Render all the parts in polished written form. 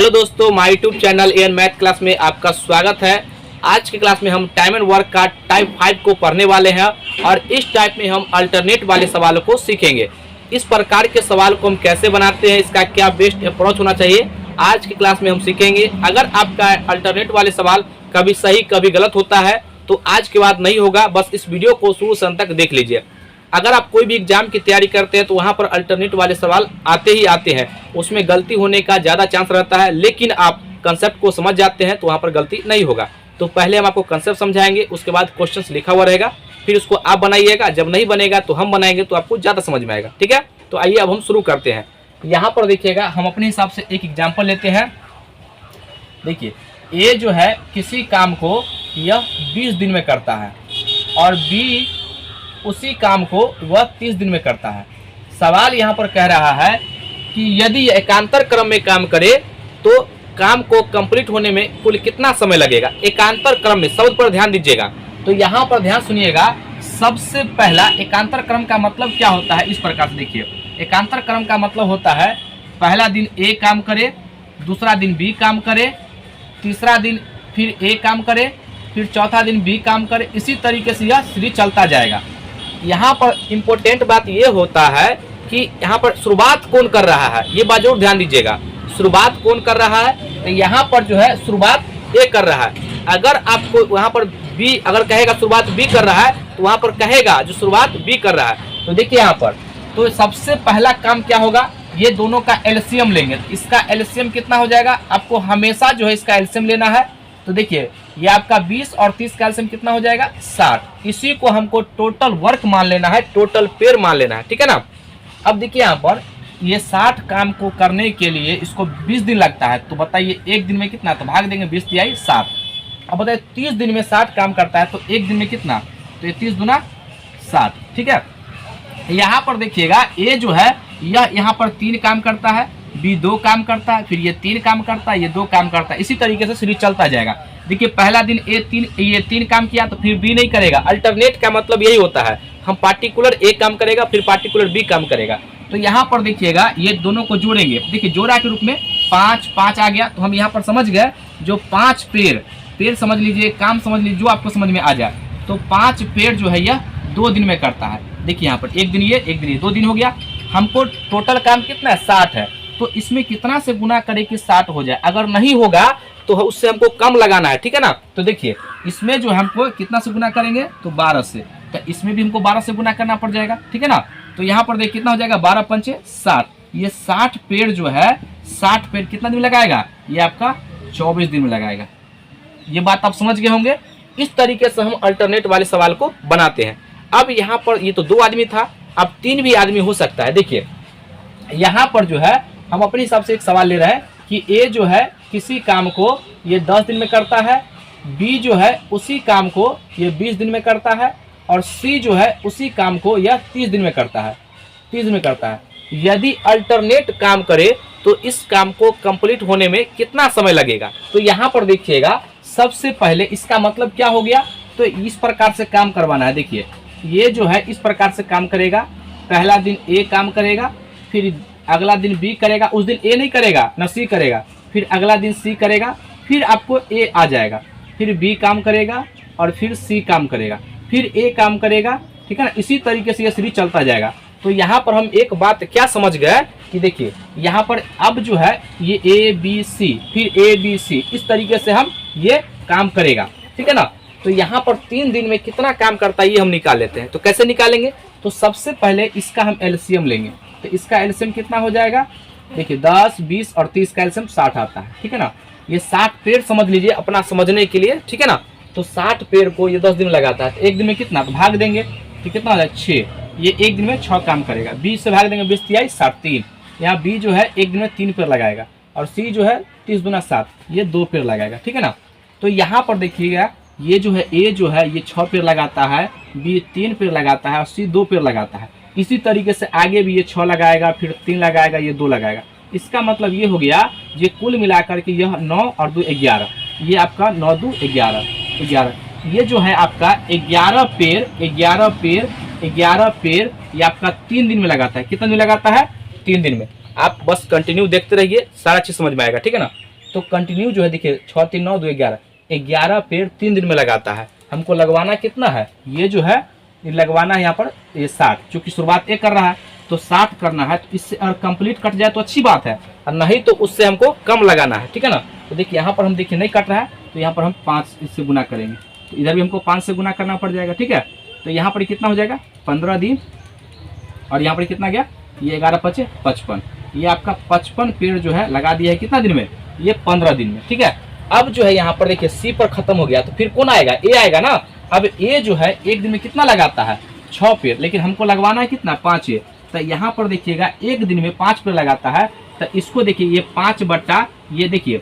Hello दोस्तों, my YouTube channel an math class में आपका स्वागत है। आज की क्लास में हम टाइम एंड वर्क का टाइप 5 को पढ़ने वाले हैं और इस टाइप में हम अल्टरनेट वाले सवालों को सीखेंगे। इस प्रकार के सवाल को हम कैसे बनाते हैं, इसका क्या बेस्ट अप्रोच होना चाहिए, आज की क्लास में हम सीखेंगे। अगर आपका अल्टरनेट वाले सवाल कभी सही कभी गलत होता है तो आज के बाद नहीं होगा, बस इस वीडियो को शुरू से अंत तक देख लीजिए। अगर आप कोई भी एग्जाम की तैयारी करते हैं तो वहाँ पर अल्टरनेट वाले सवाल आते ही आते हैं, उसमें गलती होने का ज़्यादा चांस रहता है, लेकिन आप कंसेप्ट को समझ जाते हैं तो वहाँ पर गलती नहीं होगा। तो पहले हम आपको कंसेप्ट समझाएंगे, उसके बाद क्वेश्चंस लिखा हुआ रहेगा, फिर उसको आप बनाइएगा। जब नहीं बनेगा तो हम बनाएंगे तो आपको ज़्यादा समझ में आएगा। ठीक है, तो आइए अब हम शुरू करते हैं। यहाँ पर देखिएगा, हम अपने हिसाब से एक एग्जाम्पल लेते हैं। देखिए, ए जो है किसी काम को यह 20 दिन में करता है और बी उसी काम को वह 30 दिन में करता है। सवाल यहाँ पर कह रहा है कि यदि एकांतर क्रम में काम करे तो काम को कंप्लीट होने में कुल कितना समय लगेगा। एकांतर क्रम में, शब्द पर ध्यान दीजिएगा। तो यहाँ पर ध्यान सुनिएगा। सबसे पहला एकांतर क्रम का मतलब क्या होता है, इस प्रकार से देखिए। एकांतर क्रम का मतलब होता है पहला दिन ए काम करे, दूसरा दिन बी काम करे, तीसरा दिन फिर ए काम करे, फिर चौथा दिन बी काम करे। इसी तरीके से यह सीरीज चलता जाएगा। यहाँ पर इम्पोर्टेंट बात ये होता है कि यहाँ पर शुरुआत कौन कर रहा है, ये बात जरूर ध्यान दीजिएगा। शुरुआत कौन कर रहा है, तो यहाँ पर जो है शुरुआत ए कर रहा है। अगर आपको वहाँ पर बी अगर कहेगा शुरुआत बी कर रहा है तो वहाँ पर कहेगा जो शुरुआत बी कर रहा है। तो देखिए यहाँ पर, तो सबसे पहला काम क्या होगा, ये दोनों का एलसीएम लेंगे। इसका एलसीएम कितना हो जाएगा, आपको हमेशा जो है इसका एलसीएम लेना है। तो देखिए, ये आपका 20 और 30 का एलसीएम कितना हो जाएगा, 60। इसी को हमको टोटल वर्क मान लेना है, टोटल पेयर मान लेना है। ठीक है ना। अब देखिए यहाँ पर, ये 60 काम को करने के लिए इसको 20 दिन लगता है। तो बताइए एक दिन में कितना, तो भाग देंगे 20 तिहाई 60। अब बताइए 30 दिन में 60 काम करता है तो एक दिन में कितना, तो ये 30 दूना 60। ठीक है। यहाँ पर देखिएगा, ए जो है यह यहाँ पर 3 काम करता है, बी 2 काम करता है, फिर ये 3 काम करता है, ये 2 काम करता है। इसी तरीके से सीरीज चलता जाएगा। देखिए, पहला दिन ये 3 काम किया तो फिर बी नहीं करेगा। अल्टरनेट का मतलब यही होता है, हम पार्टिकुलर ए काम करेगा फिर पार्टिकुलर बी काम करेगा। तो यहाँ पर देखिएगा, ये दोनों को जोड़ेंगे। देखिए, जोड़ा के रूप में 5 5 आ गया। तो हम यहाँ पर समझ गए, जो 5 पेड़ समझ लीजिए, काम समझ लीजिए, जो आपको समझ में आ जाए। तो 5 पेड़ जो है यह 2 दिन में करता है। देखिए यहाँ पर एक दिन ये 2 दिन हो गया। हमको टोटल काम कितना है, 60 है। तो इसमें कितना से गुना करे कि 60 हो जाए। अगर नहीं होगा तो उससे हमको कम लगाना है। ठीक है ना। तो देखिए, इसमें जो हमको कितना से गुना करेंगे, तो 12 से। तो इसमें भी हमको 12 से गुना करना पड़ जाएगा। ठीक है ना। तो यहाँ पर देखिए कितना हो जाएगा, 12 पंचे 60। ये 60 पेड़ जो है, 60 पेड़ कितना दिन में लगाएगा, ये आपका 24 दिन में लगाएगा। ये बात आप समझ गए होंगे। इस तरीके से हम अल्टरनेट वाले सवाल को बनाते हैं। अब यहाँ पर ये तो 2 आदमी था, अब 3 भी आदमी हो सकता है। देखिए यहाँ पर जो है हम अपने हिसाब से एक सवाल ले रहे हैं कि ए जो है किसी काम को ये 10 दिन में करता है, बी जो है उसी काम को ये 20 दिन में करता है, और सी जो है उसी काम को यह 30 दिन में करता है। 30 दिन में करता है। यदि अल्टरनेट काम करे तो इस काम को कंप्लीट होने में कितना समय लगेगा। तो यहाँ पर देखिएगा, सबसे पहले इसका मतलब क्या हो गया, तो इस प्रकार से काम करवाना है। देखिए, ये जो है इस प्रकार से काम करेगा। पहला दिन ए काम करेगा, फिर अगला दिन बी करेगा, उस दिन ए नहीं करेगा न सी करेगा, फिर अगला दिन सी करेगा, फिर आपको ए आ जाएगा, फिर बी काम करेगा और फिर सी काम करेगा, फिर ए काम करेगा। ठीक है ना। इसी तरीके से ये सीरीज चलता जाएगा। तो यहाँ पर हम एक बात क्या समझ गए कि देखिए, यहाँ पर अब जो है ये ए बी सी, फिर ए बी सी, इस तरीके से हम ये काम करेगा। ठीक है ना। तो यहाँ पर 3 दिन में कितना काम करता है ये हम निकाल लेते हैं। तो कैसे निकालेंगे, तो सबसे पहले इसका हम एलसीएम लेंगे। तो इसका एलसीएम कितना हो जाएगा, देखिए 10, 20 और 30 का एलसीएम 60 आता है। ठीक है ना। ये 60 पेड़ समझ लीजिए अपना समझने के लिए। ठीक है ना। तो 60 पेड़ को ये 10 दिन लगाता है। तो एक दिन में कितना, तो भाग देंगे, तो कितना हो जाएगा 6। ये एक दिन में 6 काम करेगा। 20 से भाग देंगे, 20 तिहाई 60, 3। यहाँ बी जो है एक दिन में 3 पेड़ लगाएगा, और सी जो है 30 दूना 60, ये 2 पेड़ लगाएगा। ठीक है ना। तो यहाँ पर देखिएगा, ये जो है ए जो है ये 6 पेड़ लगाता है, बी 3 पेड़ लगाता है और सी 2 पेड़ लगाता है। इसी तरीके से आगे भी ये 6 लगाएगा, फिर 3 लगाएगा, ये 2 लगाएगा। इसका मतलब ये हो गया, ये कुल मिलाकर के यह 9 और 2 11, ये आपका 9 2 11 11। ये जो है आपका 11 पेड़ ये आपका 3 दिन में लगाता है। कितना दिन लगाता है, 3 दिन में। आप बस कंटिन्यू देखते रहिए, सारा चीज समझ में आएगा। ठीक है ना। तो कंटिन्यू जो है देखिए 6 3 9 2 11, 11 पेड़ 3 दिन में लगाता है। हमको लगवाना कितना है, ये जो है ये लगवाना है यहाँ पर ये 60, चूँकि शुरुआत ये कर रहा है तो 60 करना है। तो इससे अगर कंप्लीट कट जाए तो अच्छी बात है, और नहीं तो उससे हमको कम लगाना है, ठीक है ना। तो देखिए यहाँ पर हम देखिए नहीं कट रहा है, तो यहाँ पर हम 5 इससे गुना करेंगे, तो इधर भी हमको 5 से गुना करना पड़ जाएगा, ठीक है। तो यहाँ पर कितना हो जाएगा 15 दिन, और यहाँ पर कितना गया, ये 11 × 5 = 55। ये आपका 55 पेड़ जो है लगा दिया है कितना दिन में, ये 15 दिन में, ठीक है। अब जो है यहाँ पर देखिए सी पर खत्म हो गया, तो फिर कौन आएगा, ए आएगा ना। अब ए जो है एक दिन में कितना लगाता है, 6 पेड़, लेकिन हमको लगवाना है कितना, 5 पेड़। तो यहाँ पर देखिएगा एक दिन में 5 पेड़ लगाता है, तो इसको देखिए ये 5 बट्टा, ये देखिए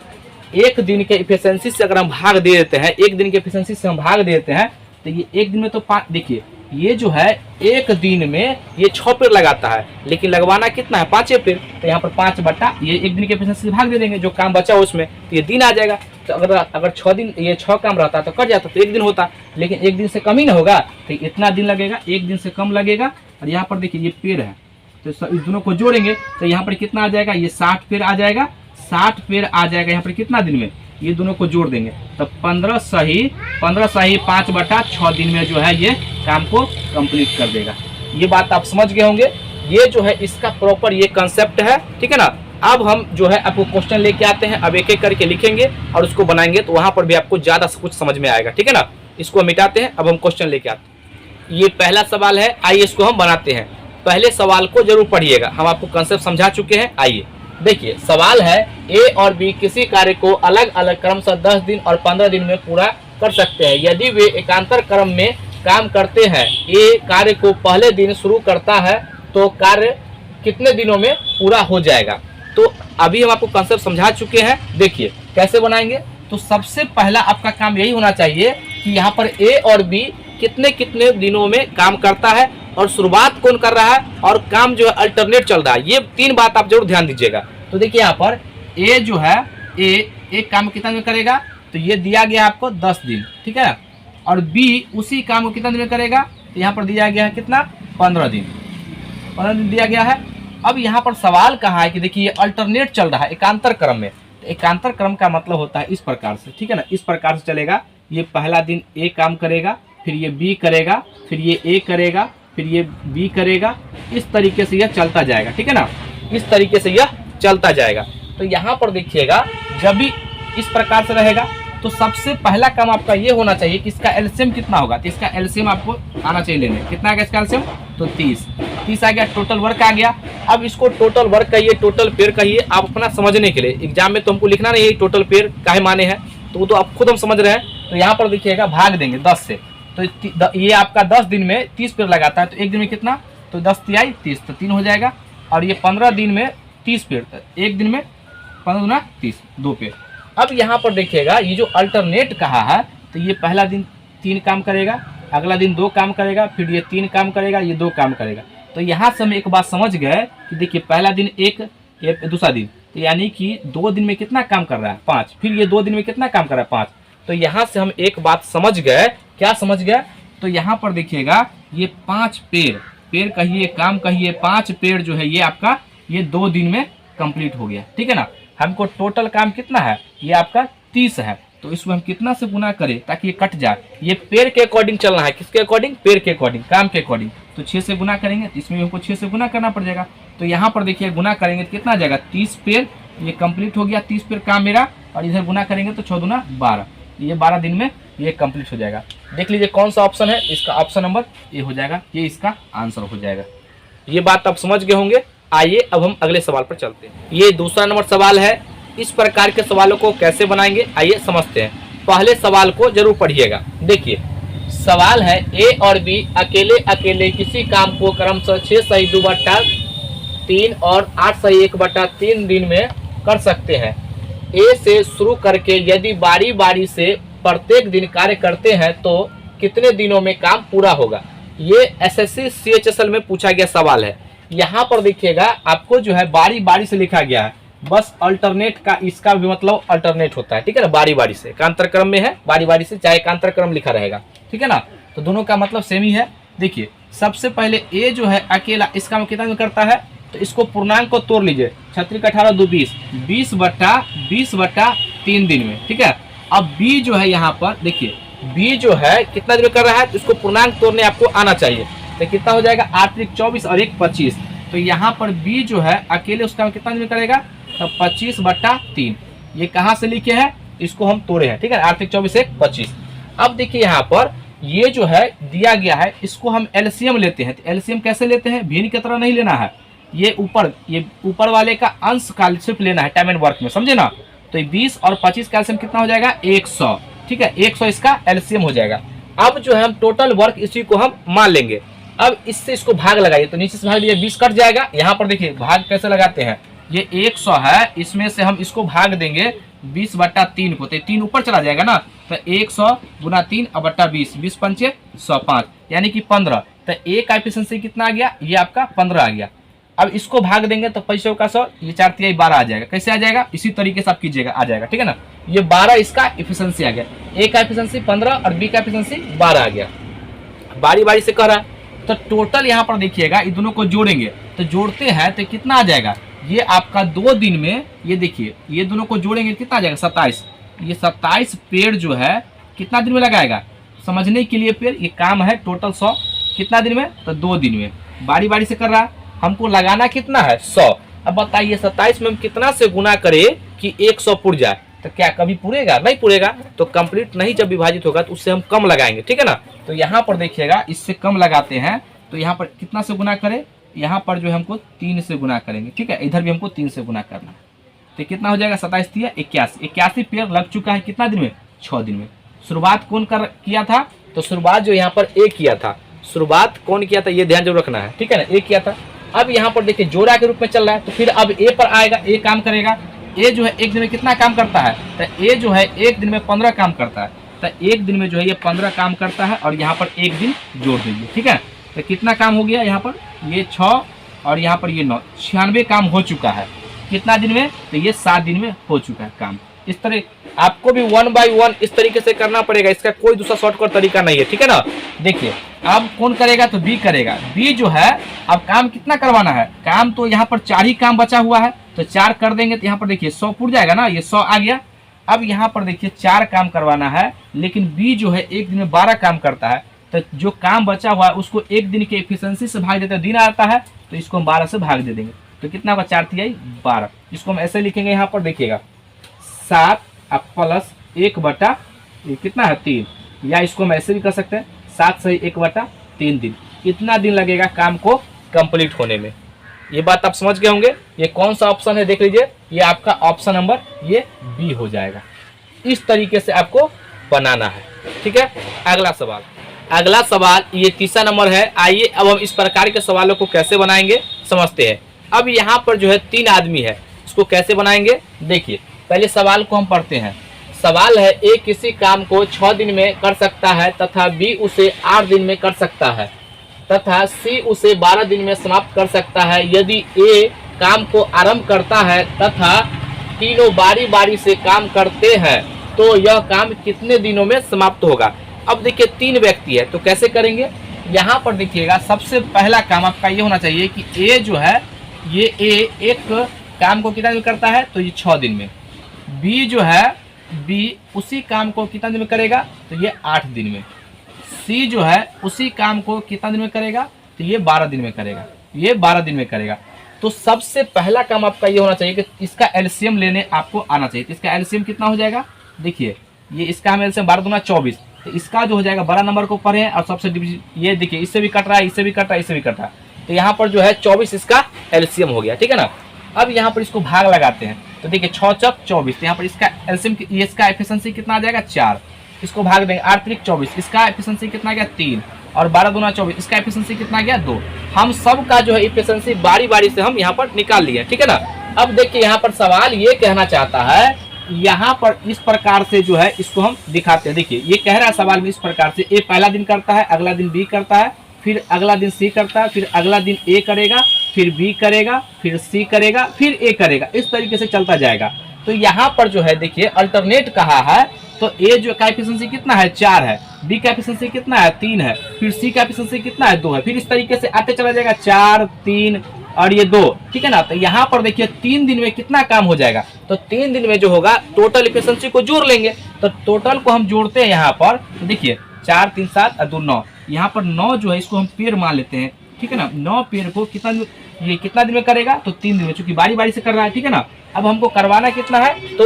एक दिन के इफिशियंसी से अगर हम भाग दे देते हैं, एक दिन के इफिशियंसी से हम भाग देते हैं, तो ये एक दिन में तो 5, देखिए ये जो है एक दिन में ये 6 पेड़ लगाता है, लेकिन लगवाना कितना है, 5 पेड़। तो यहाँ पर 5 बट्टा ये एक दिन के इफिशियंसी से भाग दे देंगे, जो काम बचा हो उसमें, तो ये दिन आ जाएगा। तो अगर 6 दिन ये 6 काम रहता तो कट जाता, तो एक दिन होता, लेकिन एक दिन से कम ही ना होगा, तो इतना दिन लगेगा, एक दिन से कम लगेगा। और यहाँ पर देखिए ये पेड़ है, तो इस दोनों को जोड़ेंगे तो यहाँ पर कितना आ जाएगा, ये 60 पेड़ आ जाएगा, 60 पेड़ आ जाएगा यहाँ पर कितना दिन में, ये दोनों को जोड़ देंगे तो 15 सही 5 बटा 6 दिन में जो है ये काम को कंप्लीट कर देगा। ये बात आप समझ गए होंगे, ये जो है इसका प्रॉपर ये कंसेप्ट है, ठीक है ना। अब हम जो है आपको क्वेश्चन लेके आते हैं, अब एक एक करके लिखेंगे और उसको बनाएंगे, तो वहां पर भी आपको ज्यादा कुछ समझ में आएगा, ठीक है ना। इसको मिटाते हैं, अब हम क्वेश्चन लेके आते हैं। ये पहला सवाल है, आइए इसको हम बनाते हैं। पहले सवाल को जरूर पढ़िएगा, हम आपको कंसेप्ट समझा चुके हैं। आइए देखिए, सवाल है ए और बी किसी कार्य को अलग अलग क्रम से 10 दिन और 15 दिन में पूरा कर सकते हैं। यदि वे एकांतर क्रम में काम करते हैं, ए कार्य को पहले दिन शुरू करता है तो कार्य कितने दिनों में पूरा हो जाएगा। तो अभी हम आपको कंसेप्ट समझा चुके हैं, देखिए कैसे बनाएंगे। तो सबसे पहला आपका काम यही होना चाहिए कि यहाँ पर ए और बी कितने कितने दिनों में काम करता है, और शुरुआत कौन कर रहा है, और काम जो है अल्टरनेट चल रहा है। ये 3 बात आप जरूर ध्यान दीजिएगा। तो देखिए यहाँ पर ए जो है, ए एक काम कितना में करेगा, तो ये दिया गया आपको 10 दिन, ठीक है। और बी उसी काम को कितना दिन में करेगा, तो यहाँ पर दिया गया है कितना, 15 दिन, 15 दिन दिया गया है। अब यहाँ पर सवाल कहा है कि देखिए ये अल्टरनेट चल रहा है एकांतर क्रम में। तो एकांतर क्रम का मतलब होता है इस प्रकार से, ठीक है ना, इस प्रकार से चलेगा। ये पहला दिन ए काम करेगा, फिर ये बी करेगा, फिर ये ए करेगा, फिर ये बी करेगा, इस तरीके से यह चलता जाएगा, ठीक है ना, इस तरीके से यह चलता जाएगा। तो यहाँ पर देखिएगा जब भी इस प्रकार से रहेगा, तो सबसे पहला काम आपका ये होना चाहिए कि इसका एलसीएम कितना होगा। तो इसका एलसीएम आपको आना चाहिए लेने, कितना आ गया इसका एलसीएम, तो 30 आ गया, टोटल वर्क आ गया। अब इसको टोटल वर्क कहिए, टोटल पेड़ कहिए, आप अपना समझने के लिए, एग्जाम में तो हमको लिखना नहीं है टोटल पेड़ काहे माने हैं, तो वो तो आप खुद हम समझ रहे हैं। तो यहाँ पर देखिएगा भाग देंगे 10 से, तो ये आपका 10 दिन में 30 पेड़ लगाता है, तो एक दिन में कितना, तो 10 तिहाई 30, तो 3 हो जाएगा। और ये 15 दिन में 30 पेड़, एक दिन में 15 दूना 30, 2 पेड़। अब यहाँ पर देखिएगा ये जो अल्टरनेट कहा है, तो ये पहला दिन 3 काम करेगा, अगला दिन 2 काम करेगा, फिर ये 3 काम करेगा, ये 2 काम करेगा। तो यहाँ से हम एक बात समझ गए कि देखिए पहला दिन एक दूसरा दिन, तो यानी कि 2 दिन में कितना काम कर रहा है, 5, फिर ये 2 दिन में कितना काम कर रहा है, 5। तो यहाँ से हम एक बात समझ गए, क्या समझ गए, तो यहाँ पर देखिएगा ये 5 पेड़ कहिए, काम कहिए, 5 पेड़ जो है ये आपका ये 2 दिन में कंप्लीट हो गया, ठीक है ना। हमको टोटल काम कितना है, ये आपका 30 है, तो इसको हम कितना से गुना करें ताकि ये कट जाए। ये पेड़ के अकॉर्डिंग चलना है, किसके अकॉर्डिंग, पेड़ के अकॉर्डिंग, काम के अकॉर्डिंग। तो 6 से गुना करेंगे, तो इसमें हमको 6 से गुना करना पड़ जाएगा। तो यहाँ पर देखिए गुना करेंगे तो कितना आ जाएगा, 30 पेड़ ये कंप्लीट हो गया, 30 पेड़ काम मेरा, और इधर गुना करेंगे तो 6 दूना 12, ये 12 दिन में ये कंप्लीट हो जाएगा। देख लीजिए कौन सा ऑप्शन है, इसका ऑप्शन नंबर ए हो जाएगा, ये इसका आंसर हो जाएगा। ये बात आप समझ गए होंगे। आइए अब हम अगले सवाल पर चलते हैं। ये दूसरा नंबर सवाल है, इस प्रकार के सवालों को कैसे बनाएंगे आइए समझते हैं। पहले सवाल को जरूर पढ़िएगा। देखिए सवाल है, ए और बी अकेले अकेले किसी काम को क्रमशः 6 सही 2/3 और 8 सही 1/3 दिन में कर सकते हैं। ए से शुरू करके यदि बारी बारी से प्रत्येक दिन कार्य करते हैं तो कितने दिनों में काम पूरा होगा। ये एसएससी सीएचएसएल में पूछा गया सवाल है। यहाँ पर देखिएगा आपको जो है बारी बारी से लिखा गया है, बस अल्टरनेट का इसका भी मतलब अल्टरनेट होता है, ठीक है ना, बारी बारी से। एकांतर क्रम में है, बारी बारी से, चाहे एकांतर क्रम लिखा रहेगा, ठीक है ना। तो दोनों का मतलब सेम ही है। देखिए सबसे पहले ए जो है अकेला इस काम कितना में करता है, तो इसको पूर्णांक को तोड़ लीजिए, 36 का 18 2 20, 20/3 दिन में, ठीक है। अब b जो है यहाँ पर देखिए, b जो है कितना दिन में कर रहा है, तो इसको पूर्णांक तोड़ने आपको आना चाहिए। तो कितना हो जाएगा, 8 × 24 और 1 25। तो यहाँ पर b जो है अकेले उसका कितना दिन में करेगा, तो 25/3। ये कहाँ से लिखे हैं, इसको हम तोड़े हैं, ठीक है। 8 × 24 1 25। अब देखिए यहाँ पर ये जो है दिया गया है, इसको हम एलसीएम लेते हैं। तो एलसीएम कैसे लेते हैं, भिन्न की तरह नहीं लेना है, ये ऊपर वाले का अंश का सिर्फ लेना है टाइम एंड वर्क में, समझे ना। तो 20 और 25 का एलसीएम कितना हो जाएगा, 100, ठीक है। 100 इसका एलसीएम हो जाएगा। अब जो है हम टोटल वर्क इसी को हम मान लेंगे। अब इससे इसको भाग लगाइए, तो नीचे से भाग दिए 20 कट जाएगा। यहाँ पर देखिए भाग कैसे लगाते हैं, ये 100 है, इसमें से हम इसको भाग देंगे 20/3 को, तो 3 ऊपर चला जाएगा ना। तो 100 × 3 / 20, 20 पंचे 105, यानी कि 15। तो ए का एफिशिएंसी कितना आ गया, ये आपका 15 आ गया। अब इसको भाग देंगे तो 5 का 100, ये 4 × 12 आ जाएगा। कैसे आ जाएगा, इसी तरीके से आप कीजिएगा, आ जाएगा, ठीक है ना। ये 12 इसका एफिशिएंसी आ गया, ए का एफिशिएंसी 15 और बी का एफिशिएंसी 12 आ गया। बारी बारी से कर रहा है, तो टोटल यहाँ पर देखिएगा, इन दोनों को जोड़ेंगे, तो जोड़ते हैं तो कितना आ जाएगा, ये आपका 2 दिन में, ये देखिए ये दोनों को जोड़ेंगे कितना आ जाएगा, 27। ये 27 पेड़ जो है कितना दिन में लगाएगा, समझने के लिए पेड़, ये काम है टोटल 100 कितना दिन में, तो 2 दिन में। बारी बारी से कर रहा है, हमको लगाना कितना है, 100। अब बताइए 27 में हम कितना से गुना करें कि 100 पुर जाए, तो क्या कभी पूरेगा, नहीं पूरेगा। तो कंप्लीट नहीं जब विभाजित होगा तो उससे हम कम लगाएंगे, ठीक है ना। तो यहाँ पर देखिएगा इससे कम लगाते हैं, तो यहाँ पर कितना से गुना करें, यहाँ पर जो है हमको 3 से गुना करेंगे, ठीक है। इधर भी हमको 3 से गुना करना है, तो कितना हो जाएगा, 27 × 81, 81 पेड़ लग चुका है कितना दिन में, 6 दिन में। शुरुआत कौन किया था, तो शुरुआत जो यहाँ पर ए किया था, शुरुआत कौन किया था, ये ध्यान जरूर रखना है, ठीक है ना, ए किया था। अब यहाँ पर देखिए जोड़ा के रूप में चल रहा है, तो फिर अब ए पर आएगा, ए काम करेगा। ए जो है एक दिन में कितना काम करता है, तो ए जो है एक दिन में 15 काम करता है, तो एक दिन में जो है ये 15 काम करता है, और यहाँ पर एक दिन जोड़ दीजिए, ठीक है। तो कितना काम हो गया, यहाँ पर ये 6 और यहाँ पर ये 9, 96 काम हो चुका है कितना दिन में, तो ये 7 दिन में हो चुका है काम। इस तरह आपको भी 1 बाय 1 इस तरीके से करना पड़ेगा, इसका कोई दूसरा शॉर्टकट तरीका नहीं है, ठीक है ना। देखिए अब कौन करेगा, तो बी करेगा। बी जो है अब काम कितना करवाना है, काम तो यहाँ पर 4 ही काम बचा हुआ है, तो 4 कर देंगे तो यहाँ पर देखिए 100 पुर जाएगा ना, ये 100 आ गया। अब यहाँ पर देखिए 4 काम करवाना है, लेकिन बी जो है एक दिन में 12 काम करता है, तो जो काम बचा हुआ है उसको एक दिन के एफिशिएंसी से भाग देते हैं, दिन आता है तो इसको हम 12 से भाग दे देंगे, तो कितना होगा, 4 × 12। इसको हम ऐसे लिखेंगे, यहाँ पर देखिएगा 7 प्लस 1/, ये कितना है 3, या इसको हम ऐसे भी कर सकते हैं 7 से 1/3 दिन। इतना दिन लगेगा काम को कंप्लीट होने में। ये बात आप समझ गए होंगे। ये कौन सा ऑप्शन है देख लीजिए, ये आपका ऑप्शन नंबर ये बी हो जाएगा। इस तरीके से आपको बनाना है, ठीक है। अगला सवाल ये तीसरा नंबर है। आइए अब हम इस प्रकार के सवालों को कैसे बनाएंगे समझते हैं। अब यहाँ पर जो है 3 आदमी है, इसको कैसे बनाएंगे, देखिए पहले सवाल को हम पढ़ते हैं। सवाल है, ए किसी काम को 6 दिन में कर सकता है तथा बी उसे 8 दिन में कर सकता है तथा सी उसे 12 दिन में समाप्त कर सकता है। यदि ए काम को आरंभ करता है तथा तीनों बारी बारी से काम करते हैं तो यह काम कितने दिनों में समाप्त होगा। अब देखिए 3 व्यक्ति है, तो कैसे करेंगे, यहाँ पर देखिएगा सबसे पहला काम आपका ये होना चाहिए कि ए जो है, ये ए एक काम को कितना दिन में करता है, तो ये 6 दिन में। बी जो है, बी उसी काम को कितना दिन में करेगा, तो ये 8 दिन में। सी जो है उसी काम को कितना दिन में करेगा, तो ये 12 दिन में करेगा, ये 12 दिन में करेगा। तो सबसे पहला काम आपका ये होना चाहिए कि इसका एलसीएम लेने आपको आना चाहिए। तो इसका एलसीएम कितना हो जाएगा, देखिए ये इसका हम एलसीएम 12 × 24, तो इसका जो हो जाएगा बड़ा नंबर को पढ़े और सबसे ये देखिए इससे भी कट रहा है, इससे भी कट रहा है, इससे भी कट रहा है, तो यहाँ पर जो है 24 इसका एलसीएम हो गया, ठीक है ना। अब यहाँ पर इसको भाग लगाते हैं, तो देखिए 6 × 24, तो यहाँ पर इसका एलसीएम, इसका एफिशिएंसी कितना आ जाएगा, 4। इसको भाग देंगे 8 × 24, इसका एफिशिएंसी कितना गया, 3, और 12 × 24 इसका एफिशिएंसी कितना गया, 2। हम सब का जो है एफिशिएंसी बारी बारी से हम यहाँ पर निकाल लिए, ठीक है ना। अब देखिए यहाँ पर सवाल ये कहना चाहता है, यहाँ पर इस प्रकार से जो है इसको हम दिखाते हैं। देखिए ये कह रहा है सवाल में इस प्रकार से, ए पहला दिन करता है, अगला दिन बी करता है, फिर अगला दिन सी करता है, फिर अगला दिन ए करेगा, फिर बी करेगा, फिर सी करेगा, फिर ए करेगा, इस तरीके से चलता जाएगा। तो यहाँ पर जो है देखिए अल्टरनेट कहा है, तो ए जो का एफिशिएंसी कितना है, 4 है, बी का एफिशिएंसी कितना है, 3 है, फिर सी का एफिशिएंसी कितना है, 2 है, फिर इस तरीके से आते चला जाएगा 4 3 और ये 2, ठीक है ना। तो यहाँ पर देखिए 3 दिन में कितना काम हो जाएगा, तो 3 दिन में जो होगा टोटल इफिशिएंसी को जोड़ लेंगे। तो टोटल को हम जोड़ते हैं यहाँ पर, तो देखिए 4 3 7 और 2 9, यहाँ पर 9 जो है इसको हम पेड़ मान लेते हैं, ठीक है ना। 9 पेड़ को ये कितना दिन में करेगा, तो 3 दिन में, चूंकि बारी बारी से कर रहा है, ठीक है ना। अब हमको करवाना कितना है, तो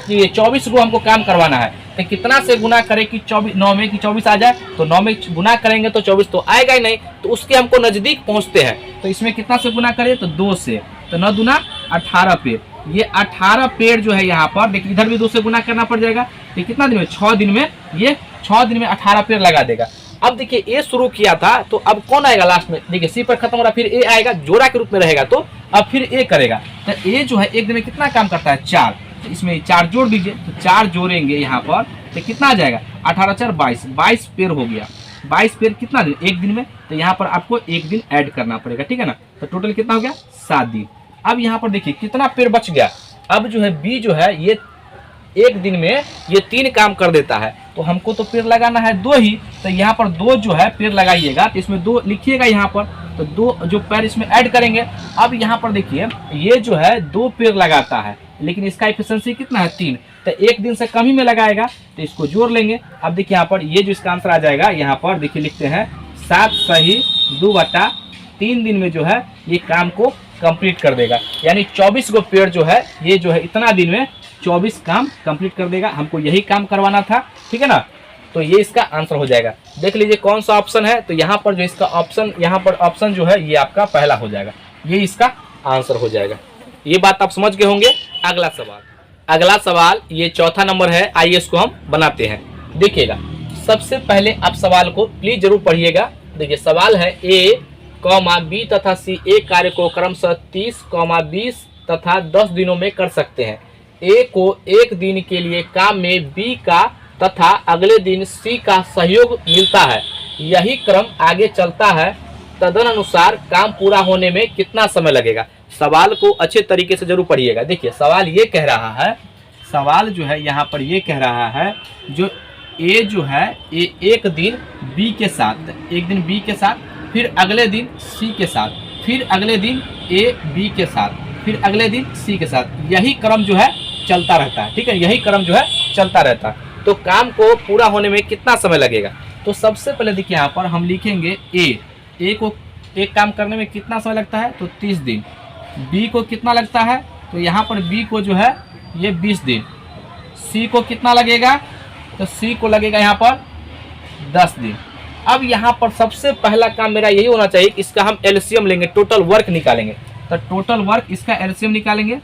24 को हमको काम करवाना है। तो कितना से गुना करें कि 9 में कि 24 आ जाए, तो 9 में गुना करेंगे तो 24 तो आएगा ही नहीं, तो उसके हमको नजदीक पहुंचते हैं। तो इसमें कितना से गुना करें, तो 2 से, तो 9 दूना 18 पेड़। ये 18 पेड़ जो है यहाँ पर देखिए, इधर भी 2 से गुना करना पड़ जाएगा। तो कितना दिन में, 6 दिन में, ये 6 दिन में 18 पेड़ लगा देगा। अब देखिए ए शुरू किया था, तो अब कौन आएगा लास्ट में, देखिए सी पर खत्म हो रहा, फिर ए आएगा, जोड़ा के रूप में रहेगा, तो अब फिर ए करेगा। तो ए जो है एक दिन में कितना काम करता है, 4, तो इसमें 4 जोड़ दीजिए, तो 4 जोड़ेंगे यहाँ पर, तो कितना आ जाएगा, 18 4 22, 22 पेड़ हो गया। 22 पेड़ कितना दिन, एक दिन में, तो यहाँ पर आपको एक दिन ऐड करना पड़ेगा, ठीक है ना। तो टोटल कितना हो गया, 7 दिन। अब यहाँ पर देखिए कितना पेड़ बच गया। अब जो है बी जो है ये एक दिन में ये 3 काम कर देता है, तो हमको तो पेड़ लगाना है 2 ही, तो यहाँ पर 2 जो है पेड़ लगाइएगा, तो इसमें 2 लिखिएगा यहाँ पर, तो 2 जो पेड़ इसमें ऐड करेंगे। अब यहाँ पर देखिए ये जो है 2 पेड़ लगाता है, लेकिन इसका एफिशिएंसी कितना है, 3, तो एक दिन से कम ही में लगाएगा, तो इसको जोड़ लेंगे। अब देखिए यहाँ पर ये जो इसका आंसर आ जाएगा, यहाँ पर देखिए लिखते हैं 7 सही 2/3 दिन में जो है ये काम को कंप्लीट कर देगा। यानी 24 गो पेड़ जो है ये जो है इतना दिन में 24 काम कंप्लीट कर देगा। हमको यही काम करवाना था, ठीक है ना। तो ये इसका आंसर हो जाएगा। देख लीजिए कौन सा ऑप्शन है, तो यहाँ पर जो इसका ऑप्शन, यहाँ पर ऑप्शन जो है ये आपका पहला हो जाएगा, ये इसका आंसर हो जाएगा। ये बात आप समझ गए होंगे। अगला सवाल ये चौथा नंबर है, आइए इसको हम बनाते हैं। देखिएगा सबसे पहले आप सवाल को प्लीज जरूर पढ़िएगा। देखिए सवाल है ए, बी तथा सी एक कार्य को क्रमशः 30, 20 तथा 10 दिनों में कर सकते हैं। ए को एक दिन के लिए काम में बी का तथा अगले दिन सी का सहयोग मिलता है। यही क्रम आगे चलता है, तदनुसार काम पूरा होने में कितना समय लगेगा। सवाल को अच्छे तरीके से जरूर पढ़िएगा। देखिए सवाल ये कह रहा है, सवाल जो है यहाँ पर ये कह रहा है, जो ए जो है ए एक दिन बी के साथ, एक दिन बी के साथ, फिर अगले दिन सी के साथ, फिर अगले दिन ए बी के साथ, फिर अगले दिन सी के साथ, यही क्रम जो है चलता रहता है, ठीक है, यही क्रम जो है चलता रहता है। तो काम को पूरा होने में कितना समय लगेगा। तो सबसे पहले देखिए यहाँ पर हम लिखेंगे ए को एक काम करने में कितना समय लगता है, तो 30 दिन। बी को कितना लगता है, तो यहाँ पर बी को जो है ये 20 दिन। सी को कितना लगेगा, तो सी को लगेगा यहाँ पर 10 दिन। अब यहाँ पर सबसे पहला काम मेरा यही होना चाहिए कि इसका हम एलसीएम लेंगे, टोटल वर्क निकालेंगे। तो टोटल वर्क इसका एलसीएम निकालेंगे,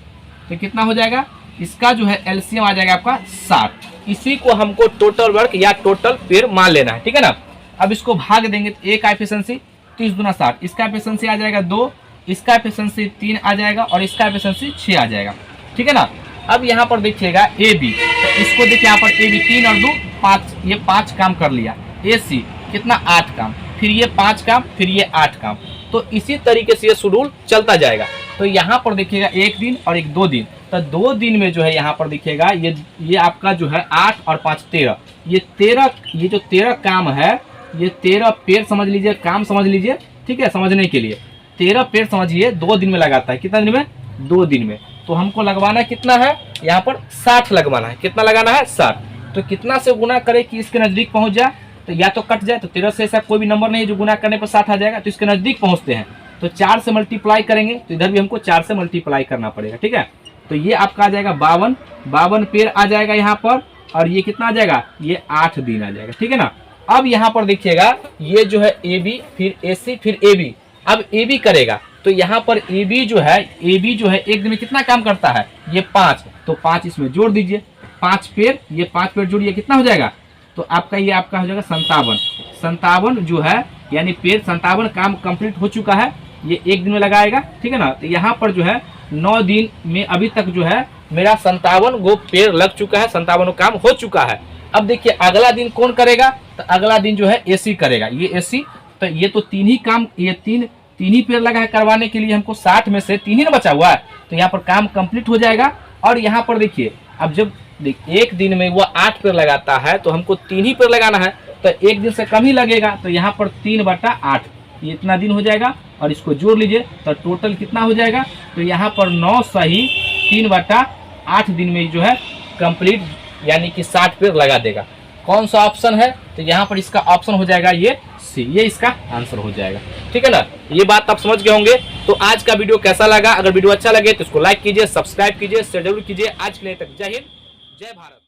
तो कितना हो जाएगा, इसका जो है एलसीएम आ जाएगा आपका 60। इसी को हमको टोटल वर्क या टोटल पेड़ मान लेना है, ठीक है ना। अब इसको भाग देंगे, तो ए का एफिशिएंसी 30 दूना 60, इसका एफिशिएंसी आ जाएगा 2, इसका एफिशिएंसी 3 आ जाएगा और इसका एफिशिएंसी 6 आ जाएगा, ठीक है ना। अब यहाँ पर देखिएगा ए बी, तो इसको देखिए यहाँ पर ए बी 3 और 2 5, ये 5 काम कर लिया। ए सी कितना 8 काम, फिर ये 5 काम, फिर ये 8 काम। तो इसी तरीके से ये शेड्यूल चलता जाएगा। तो यहाँ पर देखिएगा एक दिन और एक 2 दिन, तो 2 दिन में जो है यहाँ पर देखिएगा ये आपका जो है 8 और 5 13, ये 13, ये जो 13 काम है, ये 13 पेड़ समझ लीजिए, काम समझ लीजिए, ठीक है, समझने के लिए 13 पेड़ समझिए 2 दिन में लगाता है। कितना दिन में, 2 दिन में। तो हमको लगवाना कितना है, यहाँ पर 60 लगवाना है। कितना लगाना है, 60। तो कितना से गुना करे कि इसके नजदीक पहुंच जाए, तो या तो कट जाए, तो 13 से ऐसा कोई भी नंबर नहीं है जो गुना करने पर 60 आ जाएगा, तो इसके नजदीक पहुंचते हैं। तो 4 से मल्टीप्लाई करेंगे, तो इधर भी हमको 4 से मल्टीप्लाई करना पड़ेगा, ठीक है। तो ये आपका आ जाएगा 52 पेड़ आ जाएगा यहाँ पर, और ये कितना आ जाएगा, ये 8 दिन आ जाएगा, ठीक है ना। अब यहाँ पर देखिएगा ये जो है ए बी, फिर ए सी, फिर ए बी। अब ए बी करेगा, तो यहाँ पर ए बी जो है एक दिन में कितना काम करता है, ये 5, तो 5 इसमें जोड़ दीजिए, 5 पेड़, ये 5 पेड़ जोड़िए, कितना हो जाएगा, तो आपका ये आपका हो जाएगा 57 जो है, यानी पेड़ 57 काम कंप्लीट हो चुका है, ये एक दिन में लगाएगा, ठीक है ना। तो यहाँ पर जो है 9 दिन में अभी तक जो है मेरा 57 गो पेड़ लग चुका है, 57 काम हो चुका है। अब देखिए अगला दिन कौन करेगा, तो अगला दिन जो है एसी करेगा, ये एसी। तो ये तो 3 ही काम, ये तीन ही पेड़ लगा है करवाने के लिए, हमको 60 में से 3 ही ना बचा हुआ है, तो यहाँ पर काम कंप्लीट हो जाएगा। और यहाँ पर देखिए अब जब एक दिन में वो 8 पेड़ लगाता है, तो हमको 3 ही पेड़ लगाना है, तो एक दिन से कम ही लगेगा, तो यहाँ पर 3/8, ये इतना दिन हो जाएगा और इसको जोड़ लीजिए तो टोटल कितना हो जाएगा। तो यहाँ पर 9 सही 3/8 दिन में जो है कंप्लीट यानी कि 60 पेड़ लगा देगा। कौन सा ऑप्शन है? तो यहाँ पर इसका ऑप्शन हो जाएगा ये सी, ये इसका आंसर हो जाएगा। ठीक है ना, ये बात आप समझ गए होंगे। तो आज का वीडियो कैसा लगा? अगर वीडियो अच्छा लगे तो इसको लाइक कीजिए, सब्सक्राइब कीजिए, शेयर जरूर कीजिए। आज के लिए तक जय हिंद, जय भारत।